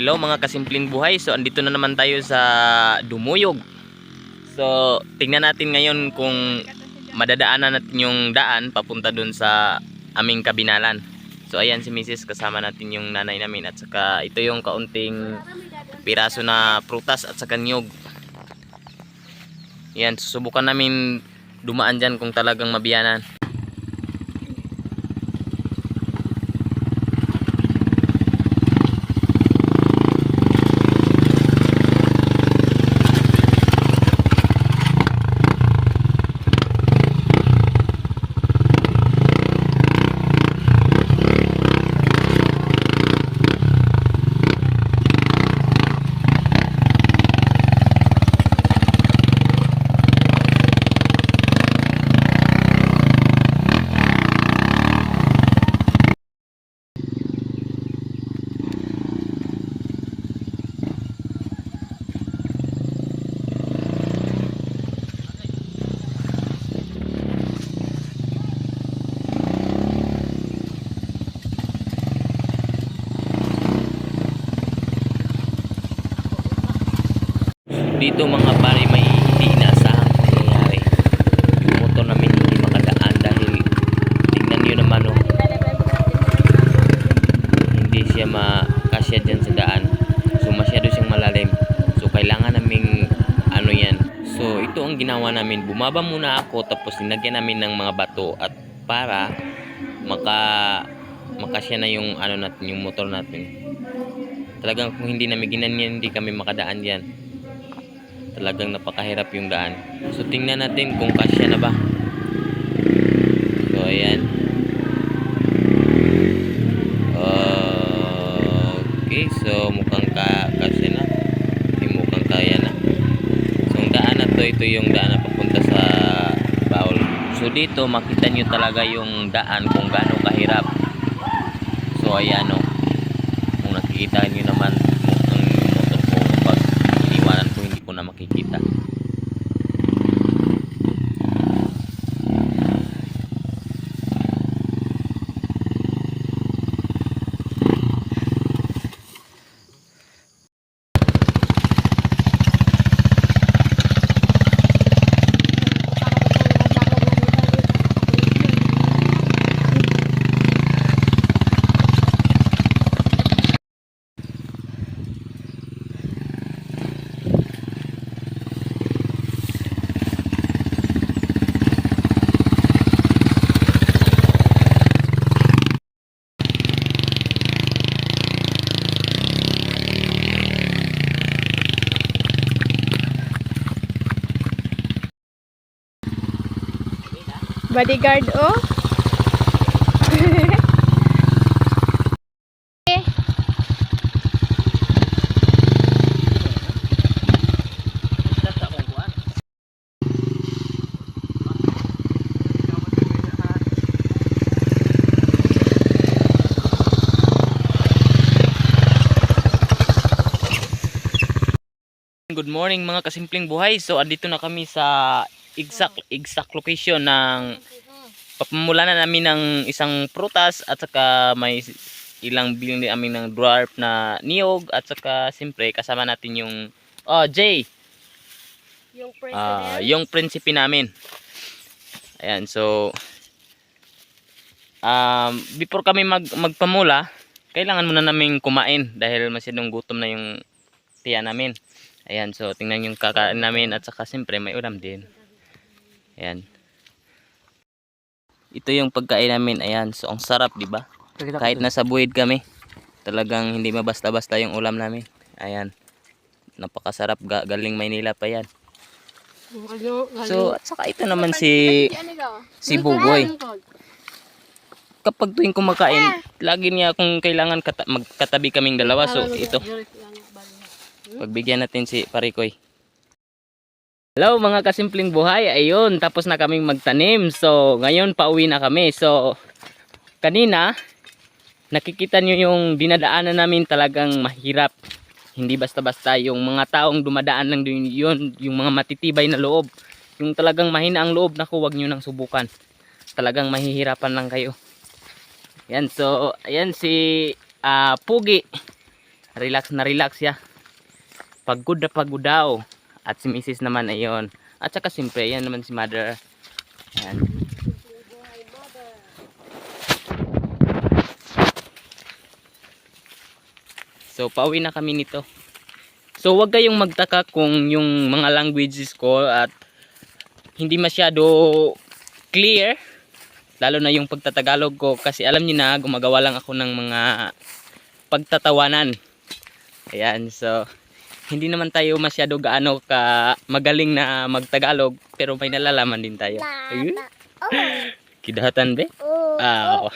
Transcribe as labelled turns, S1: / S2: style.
S1: Hello mga kasimpleng buhay. So andito na naman tayo sa Dumuyog. So tingnan natin ngayon kung madadaanan natin yung daan papunta dun sa aming kabinalan. So ayan si Mrs. kasama natin yung nanay namin at saka ito yung kaunting piraso na prutas at saka niyog. Yan, susubukan namin dumaan dyan kung talagang mabiyanan. Dito mga pare, may hindi inaasahang nangyayari. Yung motor namin hindi makadaan dahil tingnan nyo naman oh, hindi siya makasya dyan sa daan. So masyado siyang malalim. So kailangan naming ano yan. So ito ang ginawa namin. Bumaba muna ako tapos linagyan namin ng mga bato at para makasya na yung ano natin, yung motor natin. Talagang kung hindi namin ginanyan, hindi kami makadaan dyan. Talagang napakahirap yung daan. So tingnan natin kung kasya na ba. So ayan. Okay, so mukhang kasya na. Mukhang kaya na. So ang daan na to, ito yung daan na papunta sa Baol. So dito makita nyo talaga yung daan kung gaano kahirap. So ayan o. Kung nakikita nyo naman ang motor ko pag iniwanan ko, hindi ko na makikita.
S2: Bodyguard oh.
S1: Good morning mga kasimpleng buhay. So andito na kami sa exact location ng papamulanan namin ng isang prutas at saka may ilang bilhin din amin ng dwarf na niyog at saka siyempre kasama natin yung Jay, yung prinsipe namin. Ayan, so before kami magpamula, kailangan muna namin kumain dahil masyadong gutom na yung tiyan namin. Ayan, so tingnan yung kakain namin at saka siyempre may ulam din. Ayan. Ito yung pagkain namin. Ayan, so ang sarap, di ba? Kahit nasa buwid kami, talagang hindi mabasta-basta yung ulam namin. Ayan. Napakasarap, galing Maynila pa yan. So, at saka ito naman si Bugoy. Kapag tuwing kumakain, lagi niya kung kailangan magkatabi kaming dalawa. So, ito. Pagbigyan natin si Parikoy. Hello mga kasimpleng buhay. Ayun, tapos na kaming magtanim. So, ngayon pauwi na kami. So, kanina, nakikita nyo yung dinadaanan namin, talagang mahirap. Hindi basta-basta. Yung mga taong dumadaan lang din yun, yung mga matitibay na loob. Yung talagang mahina ang loob, naku, wag nyo nang subukan. Talagang mahihirapan lang kayo. Yan, so, ayan si Pugi. Relax na relax siya. Pagod na pagod daw. At si Mrs. naman ayon. At saka siyempre, yan naman si Mother. Ayan. So, pauwi na kami nito. So, wag kayong magtaka kung yung mga languages ko at hindi masyado clear. Lalo na yung pagtatagalog ko. Kasi alam niyo na, gumagawa lang ako ng mga pagtatawanan. Ayan, so hindi naman tayo masyado gaano ka magaling na magtagalog, pero may nalalaman din tayo. Ayun. Kidahatan be? Ah, oo.